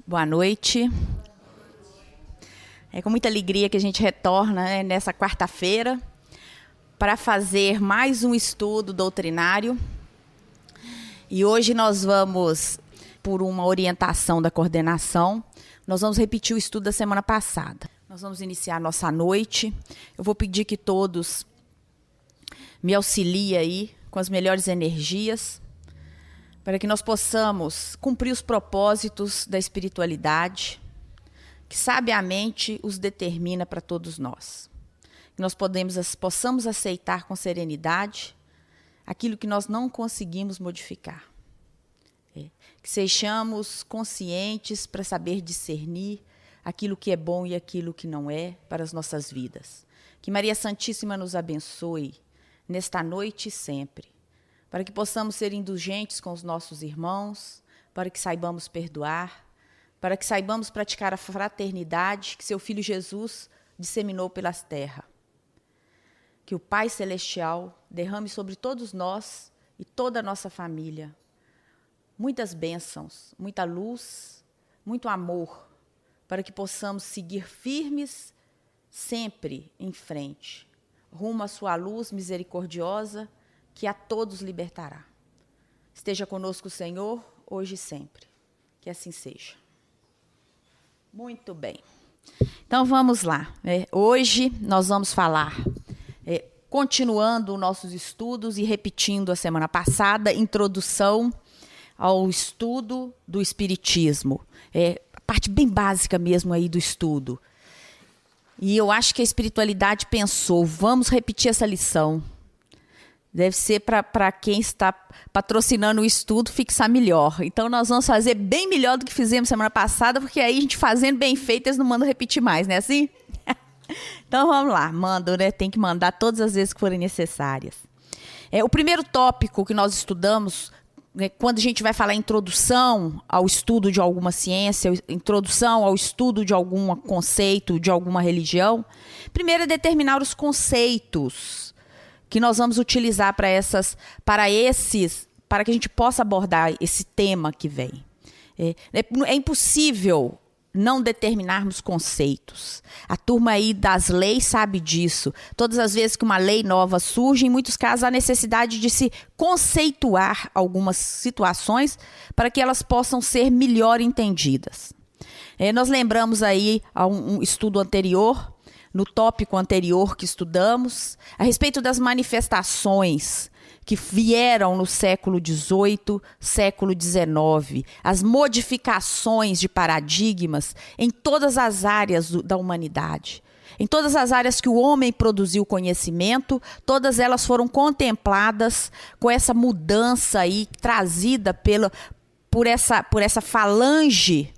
Boa noite. É com muita alegria que a gente retorna, né, nessa quarta-feira para fazer mais um estudo doutrinário. E hoje nós vamos, por uma orientação da coordenação, nós vamos repetir o estudo da semana passada. Nós vamos iniciar a nossa noite. Eu vou pedir que todos me auxiliem aí com as melhores energias, para que nós possamos cumprir os propósitos da espiritualidade, que sabiamente os determina para todos nós. Que nós possamos aceitar com serenidade aquilo que nós não conseguimos modificar. Que sejamos conscientes para saber discernir aquilo que é bom e aquilo que não é para as nossas vidas. Que Maria Santíssima nos abençoe nesta noite e sempre, para que possamos ser indulgentes com os nossos irmãos, para que saibamos perdoar, para que saibamos praticar a fraternidade que seu Filho Jesus disseminou pelas terras. Que o Pai Celestial derrame sobre todos nós e toda a nossa família muitas bênçãos, muita luz, muito amor, para que possamos seguir firmes sempre em frente, rumo à sua luz misericordiosa, que a todos libertará. Esteja conosco o Senhor, hoje e sempre. Que assim seja. Muito bem. Então, vamos lá. Hoje nós vamos falar, continuando nossos estudos e repetindo a semana passada, introdução ao estudo do Espiritismo. A parte bem básica mesmo aí do estudo. E eu acho que a espiritualidade pensou, vamos repetir essa lição. Deve ser para quem está patrocinando o estudo fixar melhor. Então, nós vamos fazer bem melhor do que fizemos semana passada, porque aí a gente fazendo bem feito, eles não mandam repetir mais, não é assim? Então, vamos lá. Mando, né? Tem que mandar todas as vezes que forem necessárias. O primeiro tópico que nós estudamos, né, quando a gente vai falar introdução ao estudo de alguma ciência, introdução ao estudo de algum conceito, de alguma religião, primeiro é determinar os conceitos que nós vamos utilizar para que a gente possa abordar esse tema que vem. É impossível não determinarmos conceitos. A turma aí das leis sabe disso. Todas as vezes que uma lei nova surge, em muitos casos há necessidade de se conceituar algumas situações para que elas possam ser melhor entendidas. Nós lembramos aí a um estudo anterior, no tópico anterior que estudamos, a respeito das manifestações que vieram no século XVIII, século XIX, as modificações de paradigmas em todas as áreas da humanidade. Em todas as áreas que o homem produziu conhecimento, todas elas foram contempladas com essa mudança aí trazida por essa falange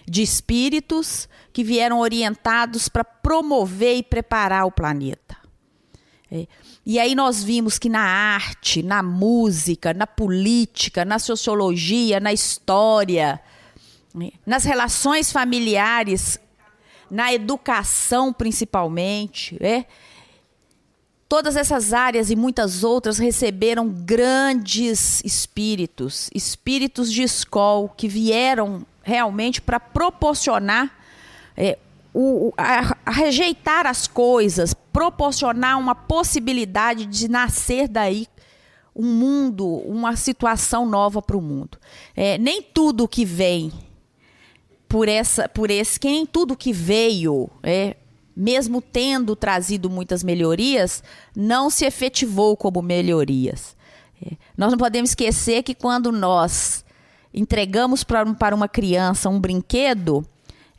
de espíritos que vieram orientados para promover e preparar o planeta. E aí nós vimos que na arte, na música, na política, na sociologia, na história, nas relações familiares, na educação principalmente, todas essas áreas e muitas outras receberam grandes espíritos de escola que vieram realmente para proporcionar a rejeitar as coisas, proporcionar uma possibilidade de nascer daí um mundo, uma situação nova para o mundo. Nem tudo que vem nem tudo que veio, mesmo tendo trazido muitas melhorias, não se efetivou como melhorias. Nós não podemos esquecer que quando nós entregamos para uma criança um brinquedo,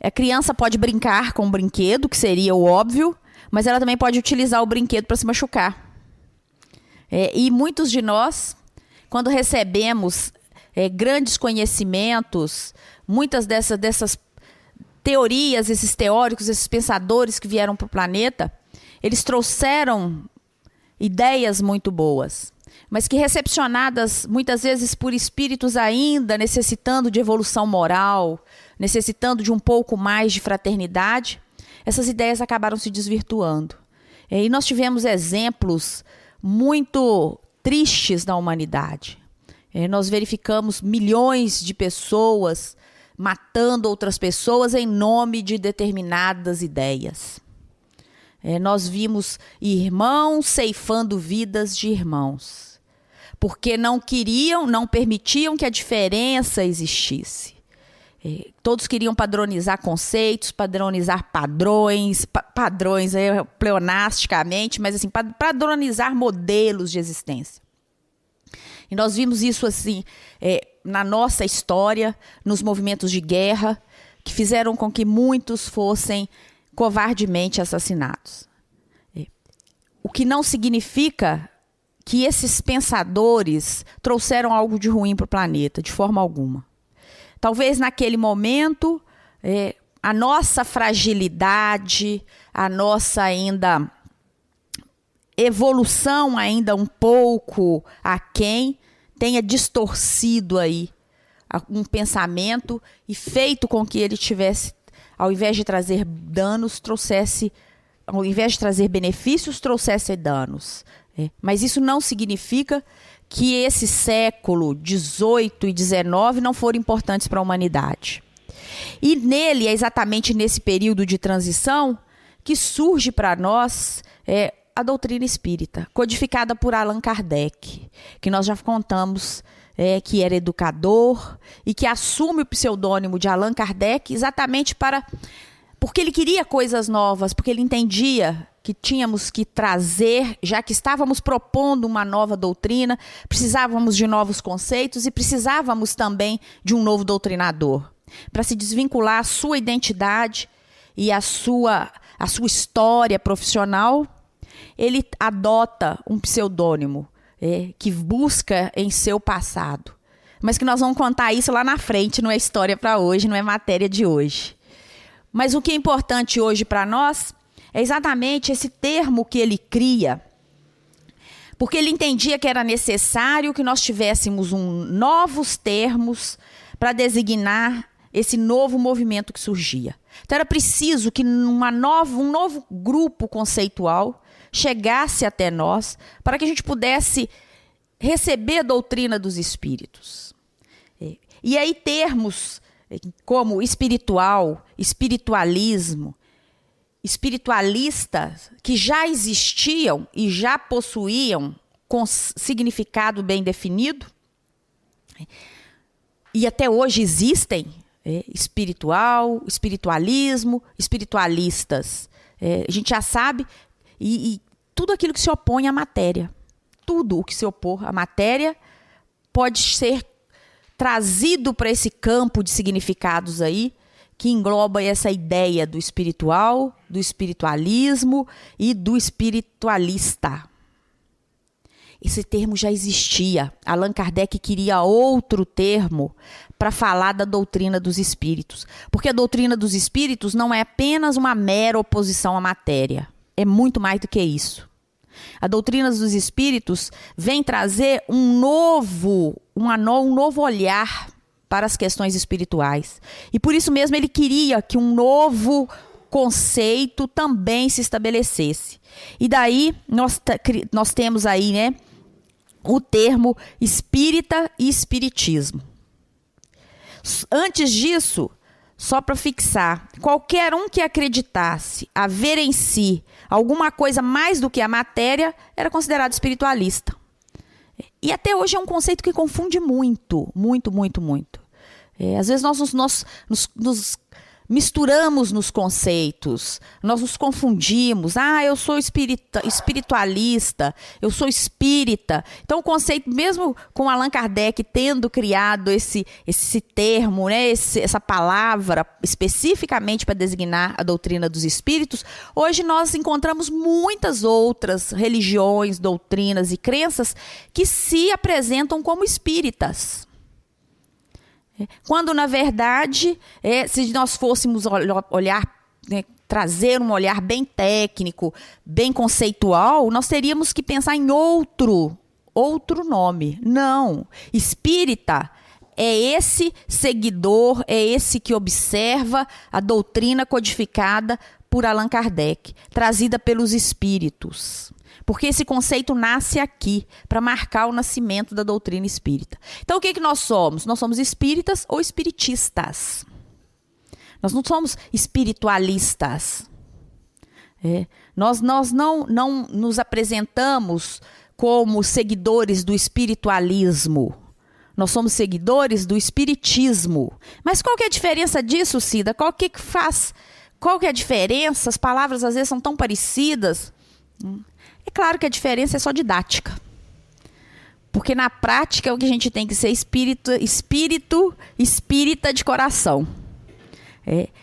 a criança pode brincar com o brinquedo, que seria o óbvio, mas ela também pode utilizar o brinquedo para se machucar. E muitos de nós, quando recebemos grandes conhecimentos, muitas dessas teorias, esses teóricos, esses pensadores que vieram para o planeta, eles trouxeram ideias muito boas, mas que recepcionadas muitas vezes por espíritos ainda necessitando de evolução moral, necessitando de um pouco mais de fraternidade, essas ideias acabaram se desvirtuando. E nós tivemos exemplos muito tristes na humanidade. Nós verificamos milhões de pessoas matando outras pessoas em nome de determinadas ideias. Nós vimos irmãos ceifando vidas de irmãos, porque não permitiam que a diferença existisse. Todos queriam padronizar conceitos, padronizar padrões pleonasticamente, mas assim, padronizar modelos de existência. E nós vimos isso assim na nossa história, nos movimentos de guerra, que fizeram com que muitos fossem covardemente assassinados. O que não significa que esses pensadores trouxeram algo de ruim para o planeta, de forma alguma. Talvez naquele momento, a nossa fragilidade, a nossa ainda evolução ainda um pouco aquém, tenha distorcido aí um pensamento e feito com que ele tivesse, ao invés de trazer danos, ao invés de trazer benefícios, trouxesse danos. Mas isso não significa que esse século 18 e 19 não foram importantes para a humanidade. E nele, é exatamente nesse período de transição, que surge para nós a doutrina espírita, codificada por Allan Kardec, que nós já contamos que era educador e que assume o pseudônimo de Allan Kardec exatamente porque ele queria coisas novas, porque ele entendia que tínhamos que trazer, já que estávamos propondo uma nova doutrina, precisávamos de novos conceitos e precisávamos também de um novo doutrinador, para se desvincular a sua identidade e a sua história profissional. Ele adota um pseudônimo que busca em seu passado, mas que nós vamos contar isso lá na frente, não é história para hoje, não é matéria de hoje. Mas o que é importante hoje para nós é exatamente esse termo que ele cria, porque ele entendia que era necessário que nós tivéssemos novos termos para designar esse novo movimento que surgia. Então era preciso que um novo grupo conceitual chegasse até nós para que a gente pudesse receber a doutrina dos espíritos. E aí termos como espiritual, espiritualismo, espiritualistas, que já existiam e já possuíam com significado bem definido, e até hoje existem espiritual, espiritualismo, espiritualistas. A gente já sabe, e tudo aquilo que se opõe à matéria, tudo o que se opor à matéria pode ser trazido para esse campo de significados aí, que engloba essa ideia do espiritual, do espiritualismo e do espiritualista. Esse termo já existia. Allan Kardec queria outro termo para falar da doutrina dos espíritos. Porque a doutrina dos espíritos não é apenas uma mera oposição à matéria. É muito mais do que isso. A doutrina dos espíritos vem trazer um novo olhar para as questões espirituais. E por isso mesmo ele queria que um novo conceito também se estabelecesse. E daí nós temos aí, o termo espírita e espiritismo. Antes disso, só para fixar, qualquer um que acreditasse haver em si alguma coisa mais do que a matéria era considerado espiritualista. E até hoje é um conceito que confunde muito, muito, muito, muito. Às vezes nós nos misturamos nos conceitos, nós nos confundimos. Eu sou espiritualista, eu sou espírita. Então o conceito, mesmo com Allan Kardec tendo criado esse termo, essa palavra especificamente para designar a doutrina dos espíritos, hoje nós encontramos muitas outras religiões, doutrinas e crenças que se apresentam como espíritas. Quando, na verdade, se nós fôssemos olhar, trazer um olhar bem técnico, bem conceitual, nós teríamos que pensar em outro nome. Não. Espírita é esse seguidor, é esse que observa a doutrina codificada por Allan Kardec, trazida pelos espíritos. Porque esse conceito nasce aqui, para marcar o nascimento da doutrina espírita. Então, o que nós somos? Nós somos espíritas ou espiritistas. Nós não somos espiritualistas. Nós não nos apresentamos como seguidores do espiritualismo. Nós somos seguidores do espiritismo. Mas qual que é a diferença disso, Cida? Qual que é a diferença? As palavras às vezes são tão parecidas. É claro que a diferença é só didática. Porque na prática o que a gente tem que ser espírita de coração.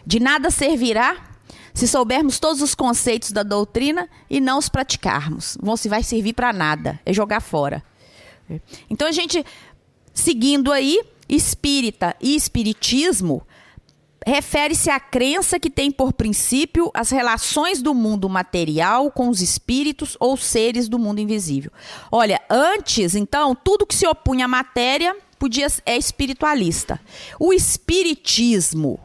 De nada servirá se soubermos todos os conceitos da doutrina e não os praticarmos. Se vai servir para nada, é jogar fora. Então a gente, seguindo aí, espírita e espiritismo, refere-se à crença que tem por princípio as relações do mundo material com os espíritos ou seres do mundo invisível. Olha, antes, então, tudo que se opunha à matéria é espiritualista. O espiritismo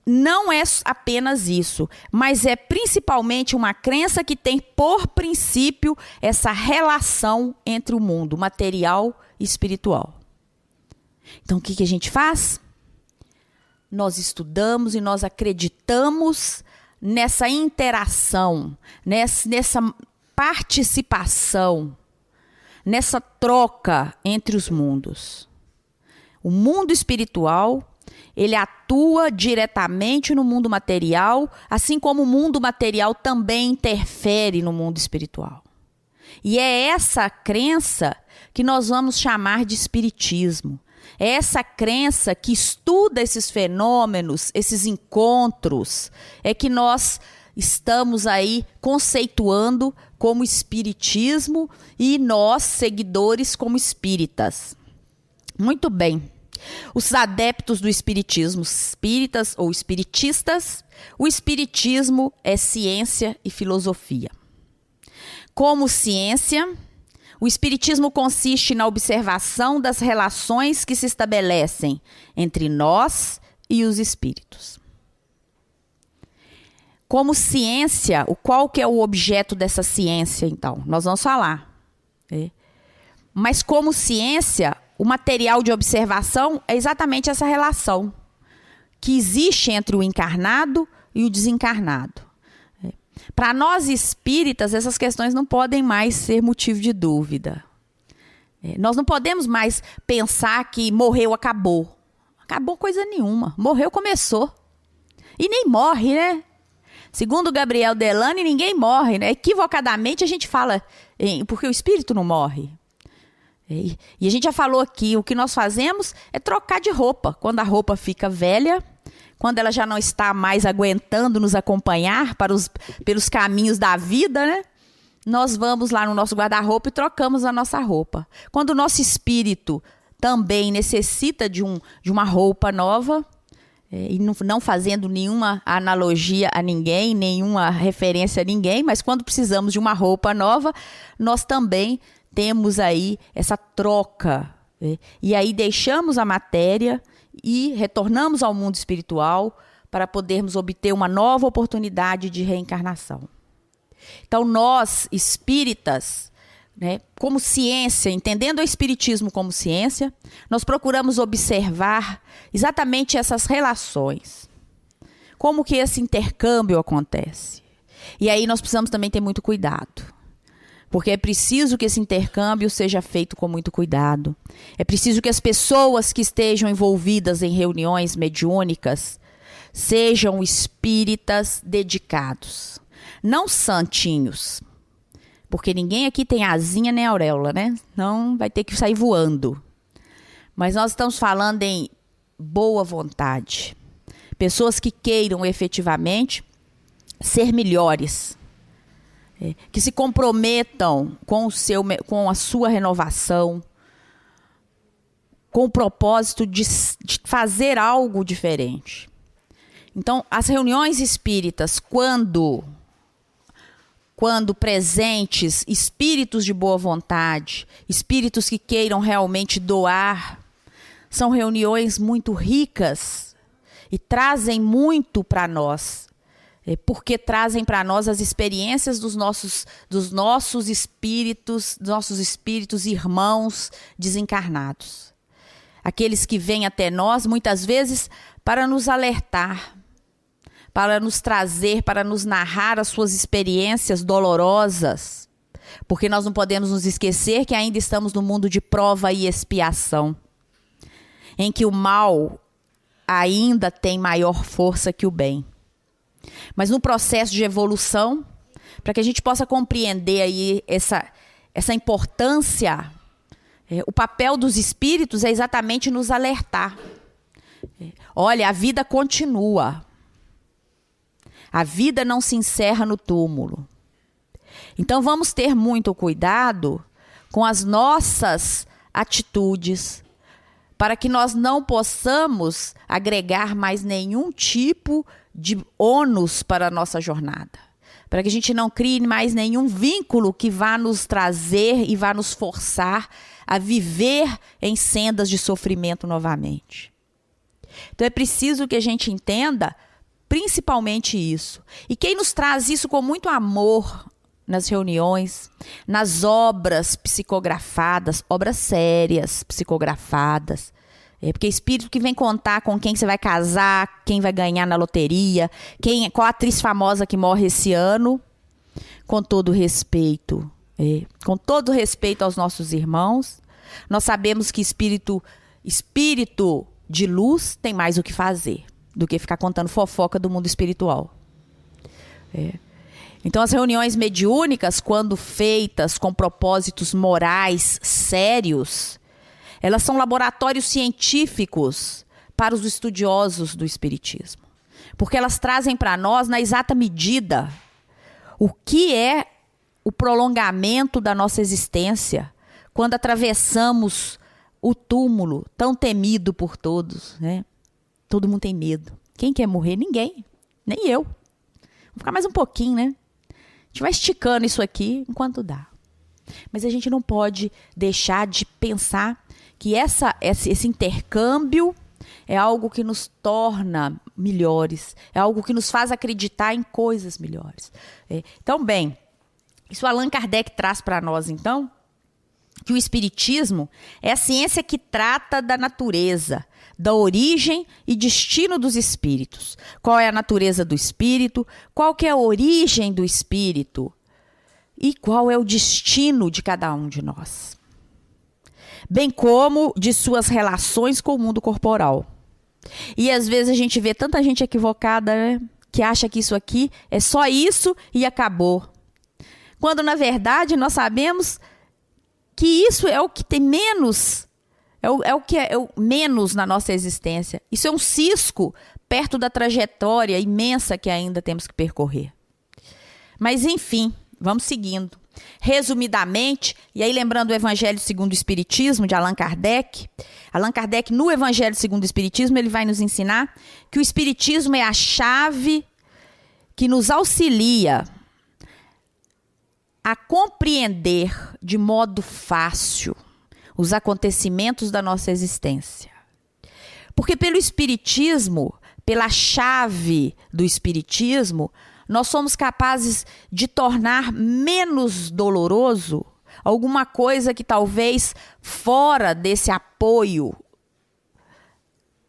não é apenas isso, mas é principalmente uma crença que tem por princípio essa relação entre o mundo material e espiritual. Então, o que a gente faz? Nós estudamos e nós acreditamos nessa interação, nessa participação, nessa troca entre os mundos. O mundo espiritual, ele atua diretamente no mundo material, assim como o mundo material também interfere no mundo espiritual. E é essa crença que nós vamos chamar de espiritismo. É essa crença que estuda esses fenômenos, esses encontros, é que nós estamos aí conceituando como espiritismo e nós, seguidores, como espíritas. Muito bem. Os adeptos do espiritismo, espíritas ou espiritistas, o espiritismo é ciência e filosofia. Como ciência, o espiritismo consiste na observação das relações que se estabelecem entre nós e os espíritos. Como ciência, qual que é o objeto dessa ciência, então? Nós vamos falar. Mas como ciência, o material de observação é exatamente essa relação que existe entre o encarnado e o desencarnado. Para nós espíritas, essas questões não podem mais ser motivo de dúvida. Nós não podemos mais pensar que morreu, acabou. Acabou coisa nenhuma. Morreu, começou. E nem morre, né? Segundo Gabriel Delane, ninguém morre, né? Equivocadamente a gente fala, porque o espírito não morre. E a gente já falou aqui, o que nós fazemos é trocar de roupa. Quando a roupa fica velha, quando ela já não está mais aguentando nos acompanhar pelos caminhos da vida, né? Nós vamos lá no nosso guarda-roupa e trocamos a nossa roupa. Quando o nosso espírito também necessita de uma roupa nova, e não fazendo nenhuma analogia a ninguém, nenhuma referência a ninguém, mas quando precisamos de uma roupa nova, nós também temos aí essa troca. E aí deixamos a matéria e retornamos ao mundo espiritual para podermos obter uma nova oportunidade de reencarnação. Então, nós, espíritas, né, como ciência, entendendo o espiritismo como ciência, nós procuramos observar exatamente essas relações. Como que esse intercâmbio acontece. E aí nós precisamos também ter muito cuidado. Porque é preciso que esse intercâmbio seja feito com muito cuidado. É preciso que as pessoas que estejam envolvidas em reuniões mediúnicas sejam espíritas dedicados. Não santinhos. Porque ninguém aqui tem asinha nem auréola, né? Não vai ter que sair voando. Mas nós estamos falando em boa vontade. Pessoas que queiram efetivamente ser melhores. Que se comprometam com a sua renovação, com o propósito de fazer algo diferente. Então, as reuniões espíritas, quando presentes, espíritos de boa vontade, espíritos que queiram realmente doar, são reuniões muito ricas e trazem muito para nós porque trazem para nós as experiências dos nossos espíritos irmãos desencarnados. Aqueles que vêm até nós, muitas vezes, para nos alertar, para nos trazer, para nos narrar as suas experiências dolorosas, porque nós não podemos nos esquecer que ainda estamos no mundo de prova e expiação, em que o mal ainda tem maior força que o bem. Mas no processo de evolução, para que a gente possa compreender aí essa importância, o papel dos espíritos é exatamente nos alertar. Olha, a vida continua. A vida não se encerra no túmulo. Então vamos ter muito cuidado com as nossas atitudes, para que nós não possamos agregar mais nenhum tipo de ônus para a nossa jornada. Para que a gente não crie mais nenhum vínculo que vá nos trazer e vá nos forçar a viver em sendas de sofrimento novamente. Então é preciso que a gente entenda principalmente isso. E quem nos traz isso com muito amor nas reuniões, nas obras psicografadas, obras sérias psicografadas. Porque espírito que vem contar com quem você vai casar, quem vai ganhar na loteria, qual atriz famosa que morre esse ano, com todo respeito. Com todo respeito aos nossos irmãos, nós sabemos que espírito de luz tem mais o que fazer do que ficar contando fofoca do mundo espiritual. Então as reuniões mediúnicas, quando feitas com propósitos morais sérios, elas são laboratórios científicos para os estudiosos do espiritismo. Porque elas trazem para nós, na exata medida, o que é o prolongamento da nossa existência quando atravessamos o túmulo tão temido por todos, né? Todo mundo tem medo. Quem quer morrer? Ninguém. Nem eu. Vou ficar mais um pouquinho, né? A gente vai esticando isso aqui enquanto dá. Mas a gente não pode deixar de pensar que esse intercâmbio é algo que nos torna melhores, é algo que nos faz acreditar em coisas melhores. Então, bem, isso Allan Kardec traz para nós, então, que o Espiritismo é a ciência que trata da natureza, da origem e destino dos espíritos. Qual é a natureza do espírito, qual que é a origem do espírito e qual é o destino de cada um de nós. Bem como de suas relações com o mundo corporal. E às vezes a gente vê tanta gente equivocada, né, que acha que isso aqui é só isso e acabou. Quando na verdade nós sabemos que isso é o que tem menos, é o que é o menos na nossa existência. Isso é um cisco perto da trajetória imensa que ainda temos que percorrer. Mas enfim, vamos seguindo. Resumidamente, e aí lembrando o Evangelho segundo o Espiritismo, de Allan Kardec, no Evangelho segundo o Espiritismo, ele vai nos ensinar que o Espiritismo é a chave que nos auxilia a compreender de modo fácil os acontecimentos da nossa existência. Porque pelo Espiritismo, pela chave do Espiritismo, nós somos capazes de tornar menos doloroso alguma coisa que talvez fora desse apoio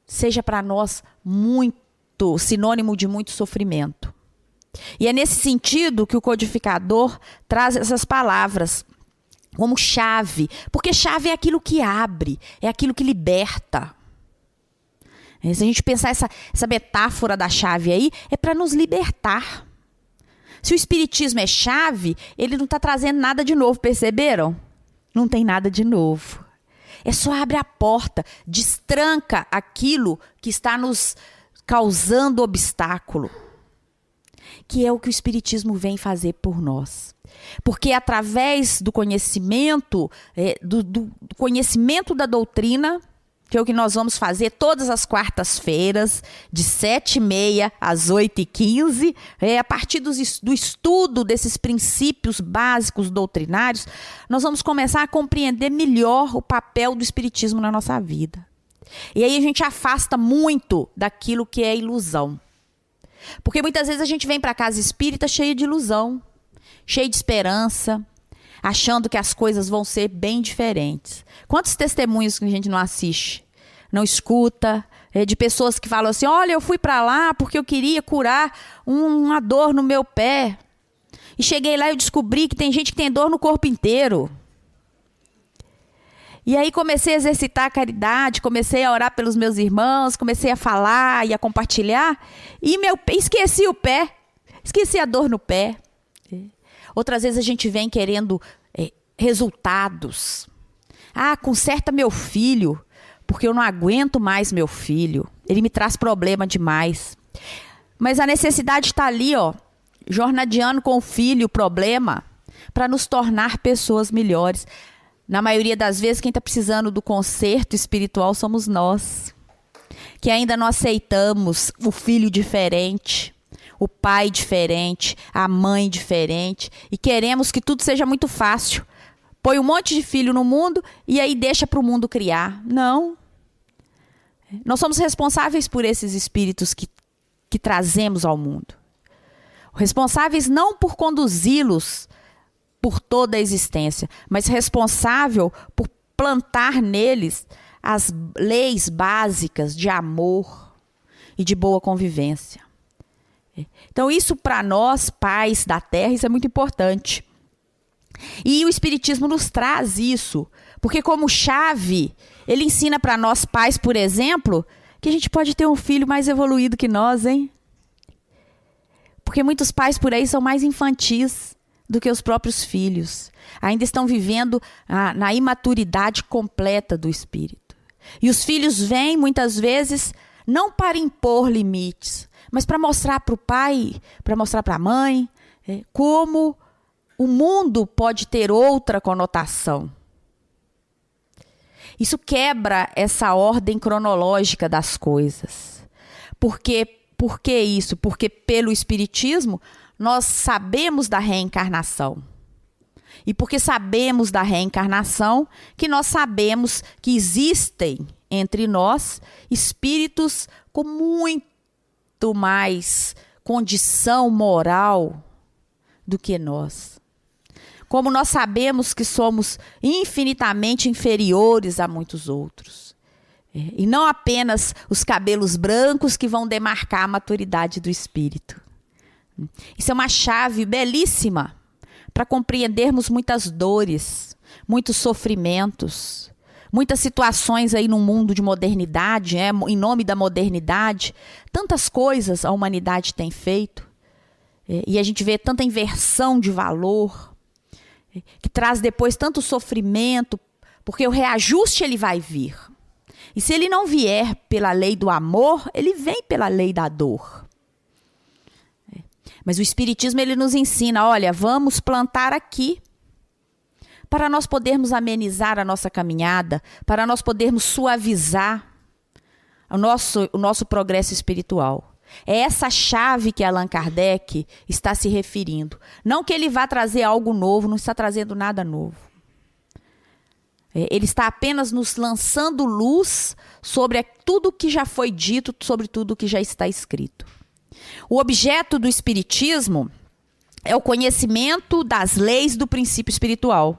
seja para nós muito sinônimo de muito sofrimento. E é nesse sentido que o codificador traz essas palavras como chave, porque chave é aquilo que abre, é aquilo que liberta. Se a gente pensar essa metáfora da chave aí, é para nos libertar. Se o Espiritismo é chave, ele não está trazendo nada de novo, perceberam? Não tem nada de novo. É só abre a porta, destranca aquilo que está nos causando obstáculo. Que é o que o Espiritismo vem fazer por nós. Porque através do conhecimento, do conhecimento da doutrina, que é o que nós vamos fazer todas as quartas-feiras, de 7h30 às 8h15, a partir do estudo desses princípios básicos doutrinários, nós vamos começar a compreender melhor o papel do Espiritismo na nossa vida. E aí a gente afasta muito daquilo que é ilusão. Porque muitas vezes a gente vem para casa espírita cheia de ilusão, cheia de esperança, achando que as coisas vão ser bem diferentes. Quantos testemunhos que a gente não assiste, não escuta, de pessoas que falam assim, olha, eu fui para lá porque eu queria curar uma dor no meu pé. E cheguei lá e eu descobri que tem gente que tem dor no corpo inteiro. E aí comecei a exercitar a caridade, comecei a orar pelos meus irmãos, comecei a falar e a compartilhar. E esqueci o pé, esqueci a dor no pé. Outras vezes a gente vem querendo resultados. Conserta meu filho, porque eu não aguento mais meu filho. Ele me traz problema demais. Mas a necessidade está ali, jornadeando com o filho, o problema, para nos tornar pessoas melhores. Na maioria das vezes, quem está precisando do conserto espiritual somos nós, que ainda não aceitamos o filho diferente, o pai diferente, a mãe diferente, e queremos que tudo seja muito fácil. Põe um monte de filho no mundo e aí deixa para o mundo criar. Não. Nós somos responsáveis por esses espíritos que trazemos ao mundo. Responsáveis não por conduzi-los por toda a existência, mas responsável por plantar neles as leis básicas de amor e de boa convivência. Então isso para nós, pais da Terra, isso é muito importante. E o Espiritismo nos traz isso, porque como chave, ele ensina para nós pais, por exemplo, que a gente pode ter um filho mais evoluído que nós, hein? Porque muitos pais por aí são mais infantis do que os próprios filhos. Ainda estão vivendo na imaturidade completa do espírito. E os filhos vêm, muitas vezes, não para impor limites, mas para mostrar para o pai, para mostrar para a mãe, como o mundo pode ter outra conotação. Isso quebra essa ordem cronológica das coisas. Por que isso? Porque pelo Espiritismo nós sabemos da reencarnação. E porque sabemos da reencarnação, que nós sabemos que existem entre nós espíritos com muito mais condição moral do que nós. Como nós sabemos que somos infinitamente inferiores a muitos outros. E não apenas os cabelos brancos que vão demarcar a maturidade do espírito. Isso é uma chave belíssima para compreendermos muitas dores, muitos sofrimentos, muitas situações aí no mundo de modernidade, em nome da modernidade. Tantas coisas a humanidade tem feito. E a gente vê tanta inversão de valor, que traz depois tanto sofrimento, porque o reajuste ele vai vir. E se ele não vier pela lei do amor, ele vem pela lei da dor. Mas o Espiritismo ele nos ensina, olha, vamos plantar aqui, para nós podermos amenizar a nossa caminhada, para nós podermos suavizar o nosso progresso espiritual. É essa chave que Allan Kardec está se referindo. Não que ele vá trazer algo novo, não está trazendo nada novo. Ele está apenas nos lançando luz sobre tudo que já foi dito, sobre tudo que já está escrito. O objeto do Espiritismo é o conhecimento das leis do princípio espiritual.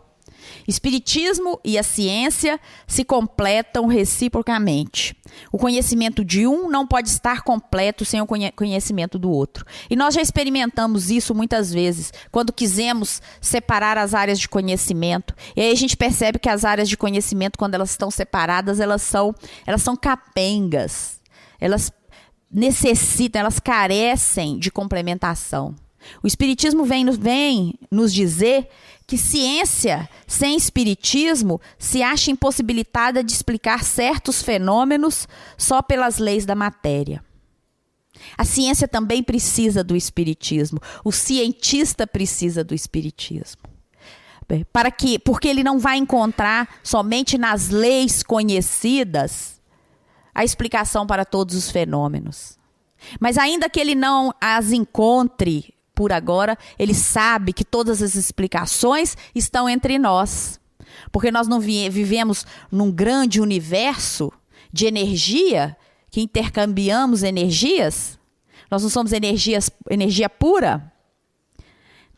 Espiritismo e a ciência se completam reciprocamente. O conhecimento de um não pode estar completo sem o conhecimento do outro. E nós já experimentamos isso muitas vezes, quando quisemos separar as áreas de conhecimento. E aí a gente percebe que as áreas de conhecimento, quando elas estão separadas, elas são capengas. Elas necessitam, elas carecem de complementação. O Espiritismo vem nos dizer que ciência sem espiritismo se acha impossibilitada de explicar certos fenômenos só pelas leis da matéria. A ciência também precisa do espiritismo. O cientista precisa do espiritismo. Porque ele não vai encontrar somente nas leis conhecidas a explicação para todos os fenômenos. Mas ainda que ele não as encontre por agora, ele sabe que todas as explicações estão entre nós. Porque nós não vivemos num grande universo de energia, que intercambiamos energias. Nós não somos energia pura?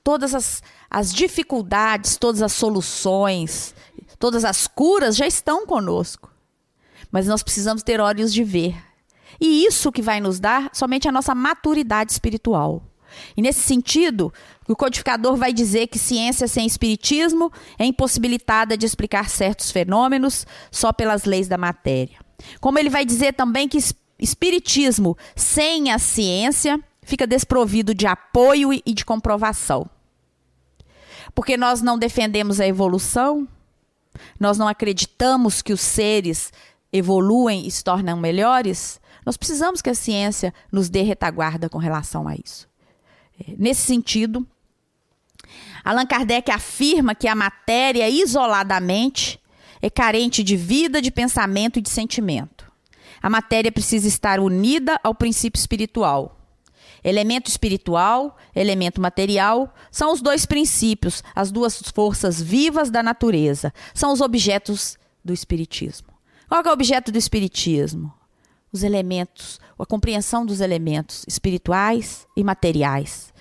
Todas as dificuldades, todas as soluções, todas as curas já estão conosco. Mas nós precisamos ter olhos de ver. E isso que vai nos dar somente a nossa maturidade espiritual. E nesse sentido, o codificador vai dizer que ciência sem espiritismo é impossibilitada de explicar certos fenômenos só pelas leis da matéria. Como ele vai dizer também que espiritismo sem a ciência fica desprovido de apoio e de comprovação. Porque nós não defendemos a evolução, nós não acreditamos que os seres evoluem e se tornam melhores, nós precisamos que a ciência nos dê retaguarda com relação a isso. Nesse sentido, Allan Kardec afirma que a matéria isoladamente é carente de vida, de pensamento e de sentimento. A matéria precisa estar unida ao princípio espiritual. Elemento espiritual, elemento material, são os dois princípios, as duas forças vivas da natureza. São os objetos do espiritismo. Qual é o objeto do espiritismo? Os elementos, a compreensão dos elementos espirituais e materiais.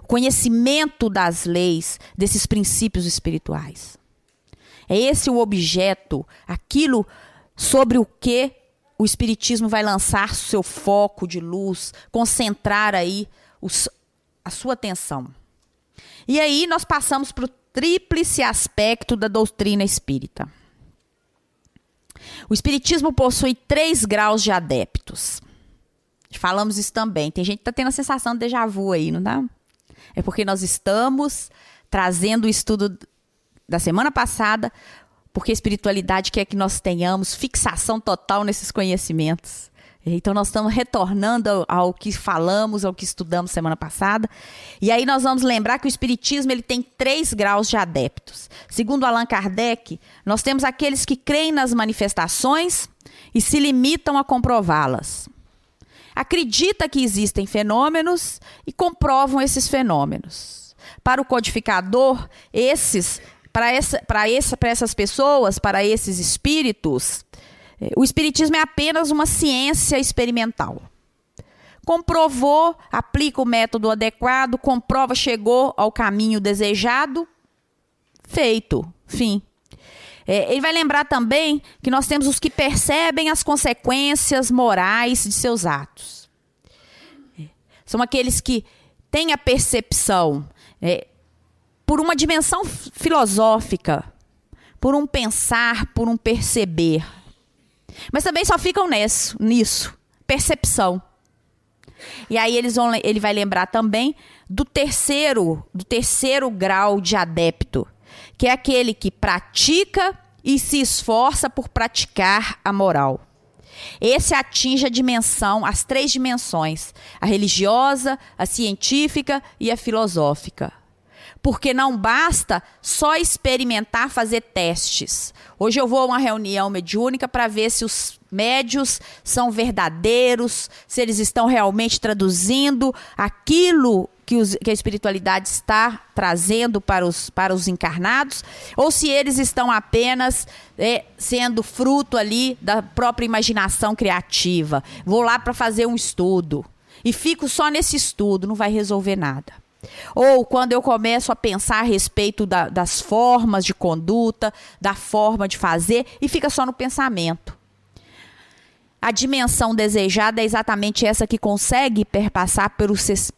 O conhecimento das leis, desses princípios espirituais. É esse o objeto, aquilo sobre o que o espiritismo vai lançar seu foco de luz, concentrar aí a sua atenção. E aí nós passamos para o tríplice aspecto da doutrina espírita. O espiritismo possui 3 graus de adeptos. Falamos isso também. Tem gente que está tendo a sensação de déjà vu aí, não dá? É porque nós estamos trazendo o estudo da semana passada, porque a espiritualidade quer que nós tenhamos fixação total nesses conhecimentos. Então nós estamos retornando ao que falamos, ao que estudamos semana passada. E aí nós vamos lembrar que o espiritismo ele tem 3 graus de adeptos. Segundo Allan Kardec, nós temos aqueles que creem nas manifestações e se limitam a comprová-las. Acredita que existem fenômenos e comprovam esses fenômenos. Para o codificador, para essas pessoas, para esses espíritos, o espiritismo é apenas uma ciência experimental. Comprovou, aplica o método adequado, comprova, chegou ao caminho desejado, feito, fim. Ele vai lembrar também que nós temos os que percebem as consequências morais de seus atos. São aqueles que têm a percepção por uma dimensão filosófica, por um pensar, por um perceber. Mas também só ficam nisso, percepção. E aí ele vai lembrar também do terceiro grau de adepto, que é aquele que pratica e se esforça por praticar a moral. Esse atinge as 3 dimensões, a religiosa, a científica e a filosófica. Porque não basta só experimentar, fazer testes. Hoje eu vou a uma reunião mediúnica para ver se os médios são verdadeiros, se eles estão realmente traduzindo aquilo que a espiritualidade está trazendo para os encarnados, ou se eles estão apenas sendo fruto ali da própria imaginação criativa. Vou lá para fazer um estudo e fico só nesse estudo, não vai resolver nada. Ou quando eu começo a pensar a respeito das formas de conduta, da forma de fazer, e fica só no pensamento. A dimensão desejada é exatamente essa que consegue perpassar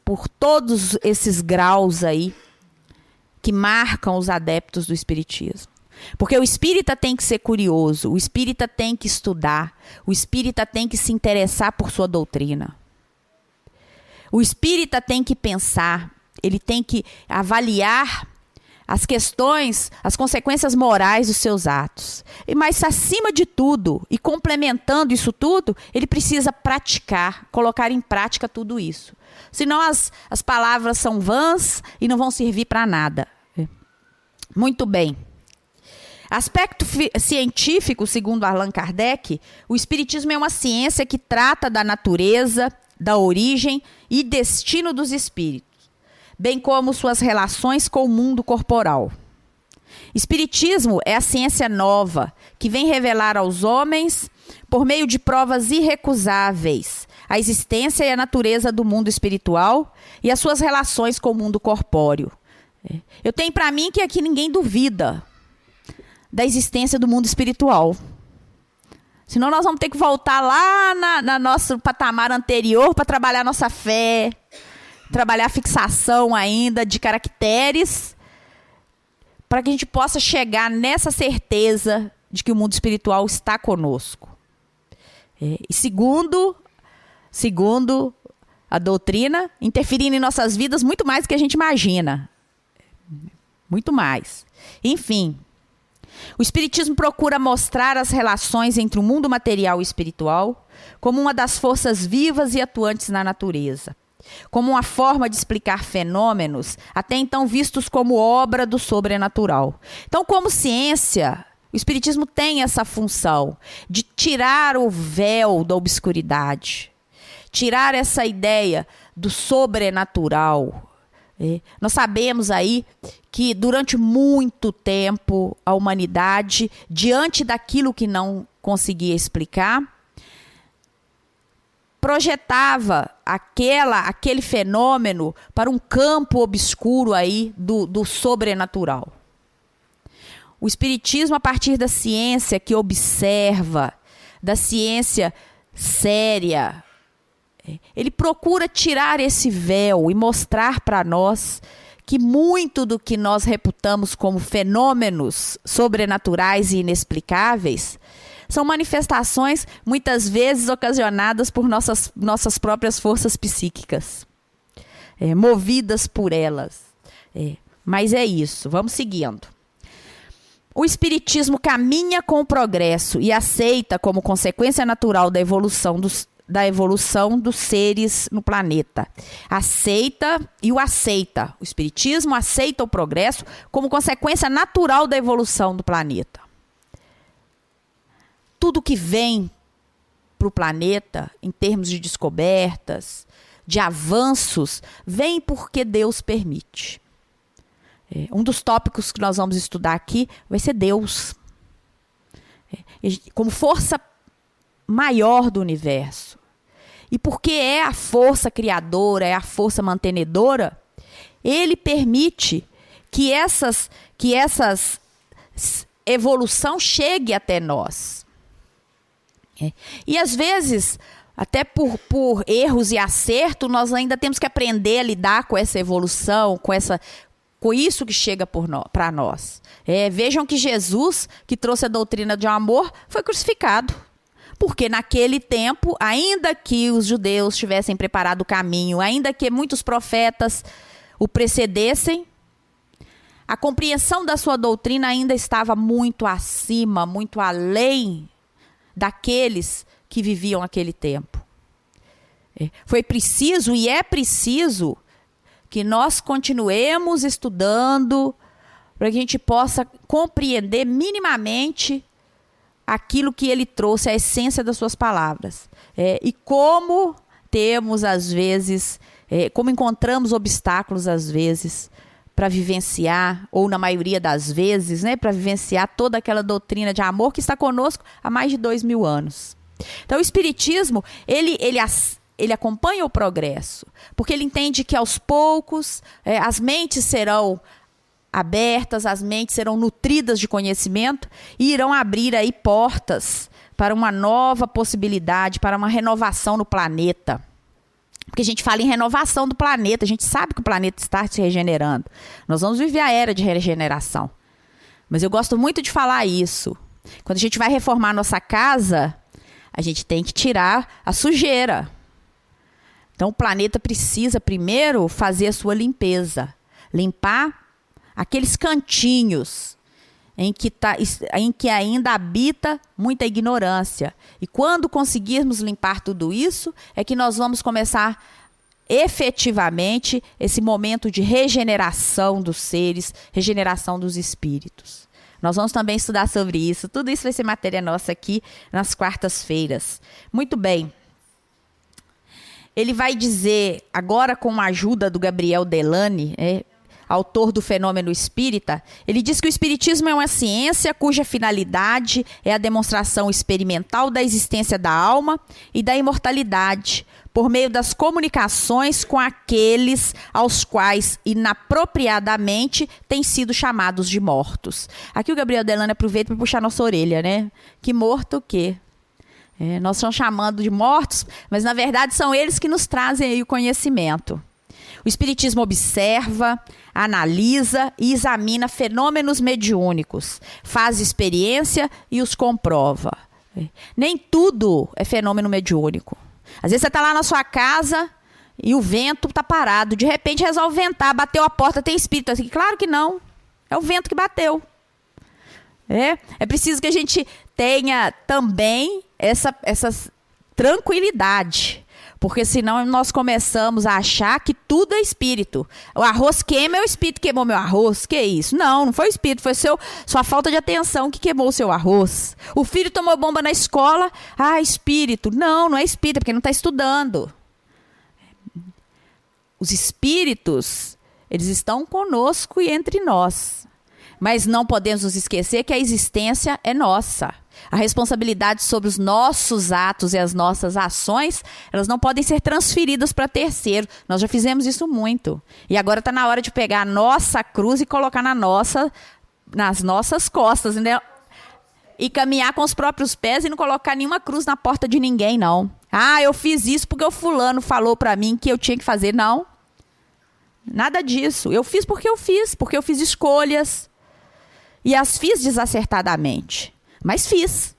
por todos esses graus aí que marcam os adeptos do espiritismo. Porque o espírita tem que ser curioso, o espírita tem que estudar, o espírita tem que se interessar por sua doutrina. O espírita tem que pensar, ele tem que avaliar as questões, as consequências morais dos seus atos. Mas acima de tudo, e complementando isso tudo, ele precisa praticar, colocar em prática tudo isso. Senão as palavras são vãs e não vão servir para nada. Muito bem. Aspecto científico, segundo Allan Kardec, o espiritismo é uma ciência que trata da natureza, da origem e destino dos espíritos, bem como suas relações com o mundo corporal. Espiritismo é a ciência nova que vem revelar aos homens por meio de provas irrecusáveis, a existência e a natureza do mundo espiritual e as suas relações com o mundo corpóreo. Eu tenho para mim que aqui ninguém duvida da existência do mundo espiritual. Senão nós vamos ter que voltar lá na nosso patamar anterior para trabalhar nossa fé, trabalhar a fixação ainda de caracteres, para que a gente possa chegar nessa certeza de que o mundo espiritual está conosco. E segundo a doutrina, interferindo em nossas vidas muito mais do que a gente imagina. Muito mais. Enfim, o Espiritismo procura mostrar as relações entre o mundo material e espiritual como uma das forças vivas e atuantes na natureza, como uma forma de explicar fenômenos até então vistos como obra do sobrenatural. Então, como ciência, o Espiritismo tem essa função de tirar o véu da obscuridade, tirar essa ideia do sobrenatural. Nós sabemos aí que durante muito tempo a humanidade, diante daquilo que não conseguia explicar, projetava aquele fenômeno para um campo obscuro aí do sobrenatural. O Espiritismo, a partir da ciência que observa, da ciência séria, ele procura tirar esse véu e mostrar para nós que muito do que nós reputamos como fenômenos sobrenaturais e inexplicáveis são manifestações, muitas vezes, ocasionadas por nossas próprias forças psíquicas, movidas por elas. Mas é isso, vamos seguindo. O Espiritismo caminha com o progresso e aceita como consequência natural da evolução dos seres no planeta. Aceita. O Espiritismo aceita o progresso como consequência natural da evolução do planeta. Tudo que vem para o planeta, em termos de descobertas, de avanços, vem porque Deus permite. Um dos tópicos que nós vamos estudar aqui vai ser Deus. Como força maior do universo. E porque é a força criadora, é a força mantenedora, ele permite que essas evolução chegue até nós. E às vezes, até por erros e acerto, nós ainda temos que aprender a lidar com essa evolução, com isso que chega para nós. Vejam que Jesus, que trouxe a doutrina de amor, foi crucificado. Porque naquele tempo, ainda que os judeus tivessem preparado o caminho, ainda que muitos profetas o precedessem, a compreensão da sua doutrina ainda estava muito acima, muito além daqueles que viviam aquele tempo. Foi preciso e é preciso que nós continuemos estudando para que a gente possa compreender minimamente aquilo que ele trouxe, a essência das suas palavras. E como temos, às vezes, como encontramos obstáculos, às vezes, para vivenciar, ou na maioria das vezes, para vivenciar toda aquela doutrina de amor que está conosco há mais de 2000 anos. Então, o Espiritismo, ele acompanha o progresso, porque ele entende que, aos poucos, as mentes serão abertas, as mentes serão nutridas de conhecimento e irão abrir aí portas para uma nova possibilidade, para uma renovação no planeta. Porque a gente fala em renovação do planeta, a gente sabe que o planeta está se regenerando. Nós vamos viver a era de regeneração. Mas eu gosto muito de falar isso. Quando a gente vai reformar a nossa casa, a gente tem que tirar a sujeira. Então o planeta precisa primeiro fazer a sua limpeza. Limpar aqueles cantinhos em que ainda habita muita ignorância. E quando conseguirmos limpar tudo isso, é que nós vamos começar efetivamente esse momento de regeneração dos seres, regeneração dos espíritos. Nós vamos também estudar sobre isso. Tudo isso vai ser matéria nossa aqui nas quartas-feiras. Muito bem. Ele vai dizer, agora com a ajuda do Gabriel Delany, autor do Fenômeno Espírita, ele diz que o espiritismo é uma ciência cuja finalidade é a demonstração experimental da existência da alma e da imortalidade, por meio das comunicações com aqueles aos quais inapropriadamente têm sido chamados de mortos. Aqui o Gabriel Delano aproveita para puxar nossa orelha, né? Que morto o quê? Nós estamos chamando de mortos, mas na verdade são eles que nos trazem aí o conhecimento. O espiritismo observa, analisa e examina fenômenos mediúnicos, faz experiência e os comprova. Nem tudo é fenômeno mediúnico. Às vezes você está lá na sua casa e o vento está parado. De repente resolve ventar, bateu a porta, tem espírito. Assim, claro que não. É o vento que bateu. É preciso que a gente tenha também essa tranquilidade. Porque senão nós começamos a achar que tudo é espírito. O arroz queima, é o espírito que queimou meu arroz. Que isso? Não foi o espírito, foi sua falta de atenção que queimou o seu arroz. O filho tomou bomba na escola. Espírito. Não é espírito, porque não está estudando. Os espíritos, eles estão conosco e entre nós. Mas não podemos nos esquecer que a existência é nossa. A responsabilidade sobre os nossos atos e as nossas ações, elas não podem ser transferidas para terceiro. Nós já fizemos isso muito. E agora está na hora de pegar a nossa cruz e colocar nas nossas costas, entendeu? E caminhar com os próprios pés e não colocar nenhuma cruz na porta de ninguém, não. Eu fiz isso porque o fulano falou para mim que eu tinha que fazer. Não. Nada disso. Eu fiz porque eu fiz escolhas. E as fiz desacertadamente. Mas fiz.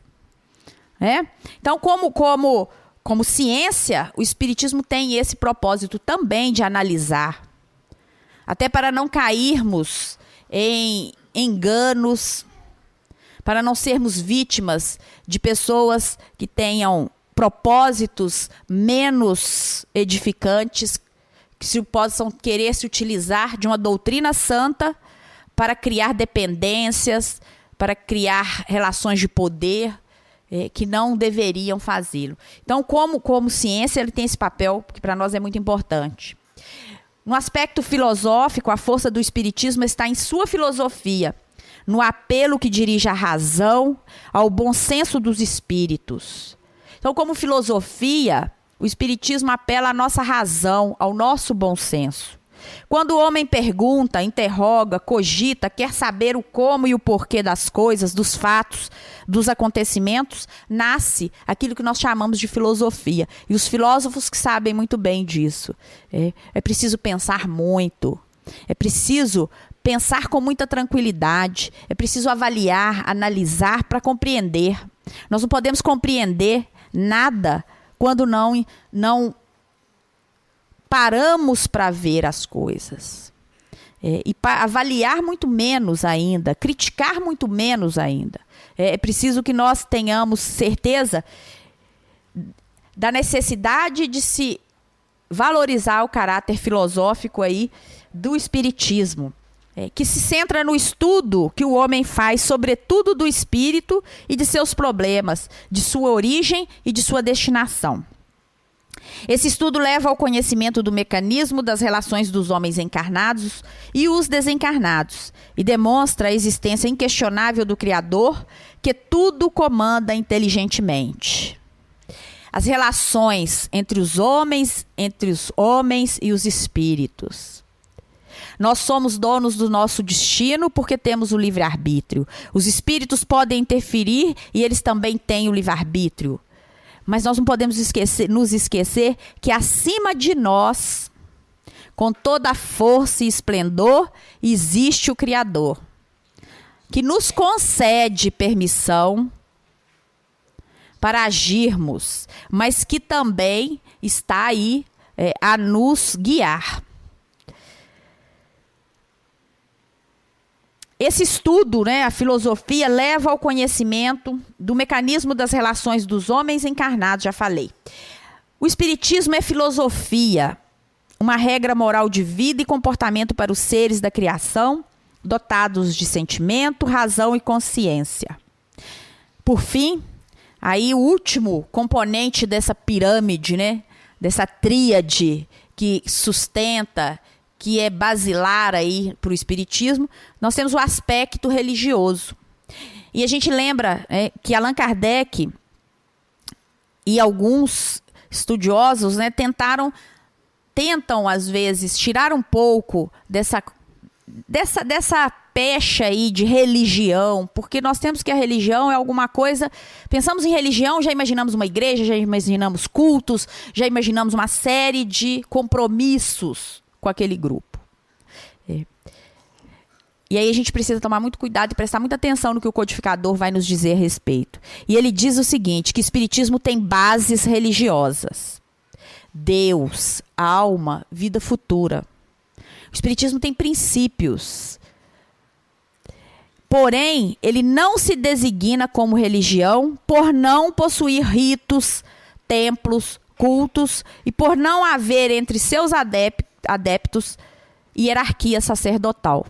Então, como ciência, o espiritismo tem esse propósito também de analisar. Até para não cairmos em enganos, para não sermos vítimas de pessoas que tenham propósitos menos edificantes, que possam querer se utilizar de uma doutrina santa para criar dependências, para criar relações de poder que não deveriam fazê-lo. Então, como ciência, ele tem esse papel que para nós é muito importante. No aspecto filosófico, a força do espiritismo está em sua filosofia, no apelo que dirige à razão, ao bom senso dos espíritos. Então, como filosofia, o espiritismo apela à nossa razão, ao nosso bom senso. Quando o homem pergunta, interroga, cogita, quer saber o como e o porquê das coisas, dos fatos, dos acontecimentos, nasce aquilo que nós chamamos de filosofia. E os filósofos que sabem muito bem disso. É preciso pensar muito. É preciso pensar com muita tranquilidade. É preciso avaliar, analisar para compreender. Nós não podemos compreender nada quando não paramos para ver as coisas. E avaliar muito menos ainda, criticar muito menos ainda. É preciso que nós tenhamos certeza da necessidade de se valorizar o caráter filosófico aí do espiritismo, que se centra no estudo que o homem faz, sobretudo do espírito e de seus problemas, de sua origem e de sua destinação. Esse estudo leva ao conhecimento do mecanismo das relações dos homens encarnados e os desencarnados e demonstra a existência inquestionável do Criador, que tudo comanda inteligentemente. As relações entre os homens e os espíritos. Nós somos donos do nosso destino porque temos o livre-arbítrio. Os espíritos podem interferir e eles também têm o livre-arbítrio. Mas nós não podemos nos esquecer que acima de nós, com toda a força e esplendor, existe o Criador, que nos concede permissão para agirmos, mas que também está aí a nos guiar. Esse estudo, a filosofia, leva ao conhecimento do mecanismo das relações dos homens encarnados, já falei. O espiritismo é filosofia, uma regra moral de vida e comportamento para os seres da criação, dotados de sentimento, razão e consciência. Por fim, aí o último componente dessa pirâmide, dessa tríade que sustenta, que é basilar aí para o espiritismo, nós temos o aspecto religioso. E a gente lembra que Allan Kardec e alguns estudiosos, né, tentam às vezes tirar um pouco dessa pecha aí de religião, porque nós temos que a religião é alguma coisa. Pensamos em religião, já imaginamos uma igreja, já imaginamos cultos, já imaginamos uma série de compromissos com aquele grupo. E aí a gente precisa tomar muito cuidado e prestar muita atenção no que o codificador vai nos dizer a respeito. E ele diz o seguinte, que o espiritismo tem bases religiosas. Deus, alma, vida futura. O espiritismo tem princípios. Porém, ele não se designa como religião por não possuir ritos, templos, cultos e por não haver entre seus adeptos hierarquia sacerdotal.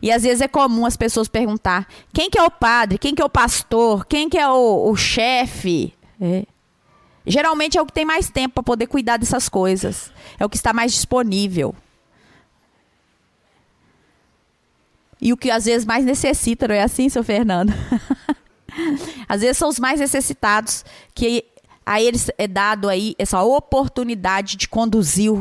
E às vezes é comum as pessoas perguntar quem que é o padre, quem que é o pastor, quem que é o chefe. Geralmente é o que tem mais tempo para poder cuidar dessas coisas. É o que está mais disponível. E o que às vezes mais necessita, não é assim, seu Fernando? Às vezes são os mais necessitados que a eles é dado aí essa oportunidade de conduzir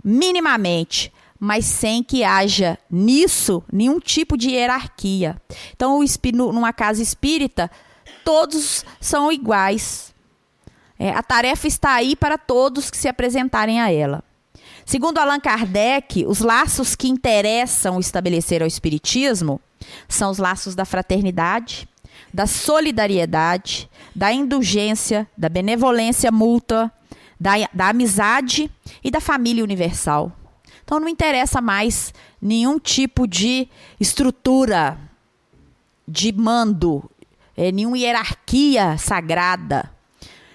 minimamente, mas sem que haja nisso nenhum tipo de hierarquia. Então, numa casa espírita, todos são iguais. A tarefa está aí para todos que se apresentarem a ela. Segundo Allan Kardec, os laços que interessam estabelecer ao espiritismo são os laços da fraternidade, da solidariedade, da indulgência, da benevolência mútua, da amizade e da família universal. Então não interessa mais nenhum tipo de estrutura de mando, nenhuma hierarquia sagrada,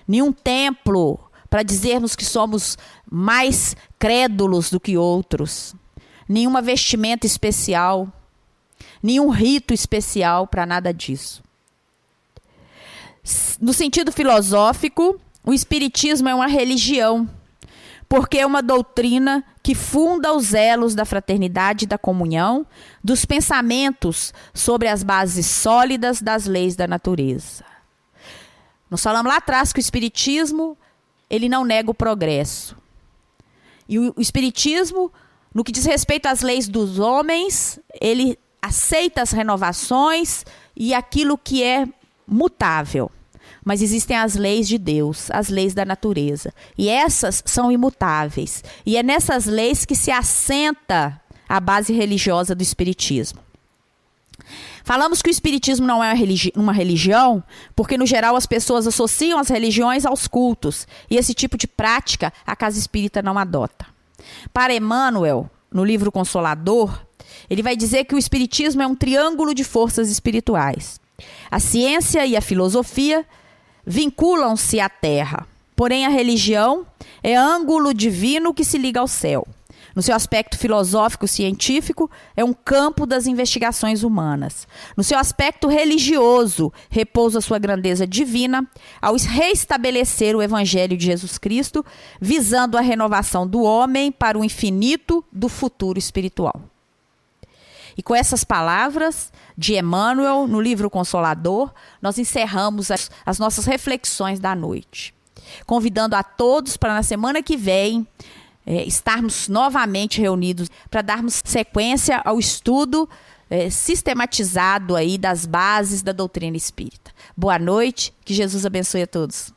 nenhum templo para dizermos que somos mais crédulos do que outros, nenhuma vestimenta especial, nenhum rito especial, para nada disso. No sentido filosófico, o espiritismo é uma religião, porque é uma doutrina que funda os elos da fraternidade e da comunhão, dos pensamentos sobre as bases sólidas das leis da natureza. Nós falamos lá atrás que o espiritismo, ele não nega o progresso. E o espiritismo, no que diz respeito às leis dos homens, ele aceita as renovações e aquilo que é mutável. Mas existem as leis de Deus, as leis da natureza. E essas são imutáveis. E é nessas leis que se assenta a base religiosa do espiritismo. Falamos que o espiritismo não é uma religião, porque no geral as pessoas associam as religiões aos cultos. E esse tipo de prática a casa espírita não adota. Para Emmanuel, no livro Consolador, ele vai dizer que o espiritismo é um triângulo de forças espirituais. A ciência e a filosofia vinculam-se à terra, porém a religião é ângulo divino que se liga ao céu. No seu aspecto filosófico-científico, é um campo das investigações humanas. No seu aspecto religioso, repousa sua grandeza divina ao reestabelecer o Evangelho de Jesus Cristo, visando a renovação do homem para o infinito do futuro espiritual. E com essas palavras de Emmanuel, no livro Consolador, nós encerramos as nossas reflexões da noite. Convidando a todos para na semana que vem estarmos novamente reunidos para darmos sequência ao estudo sistematizado aí das bases da doutrina espírita. Boa noite, que Jesus abençoe a todos.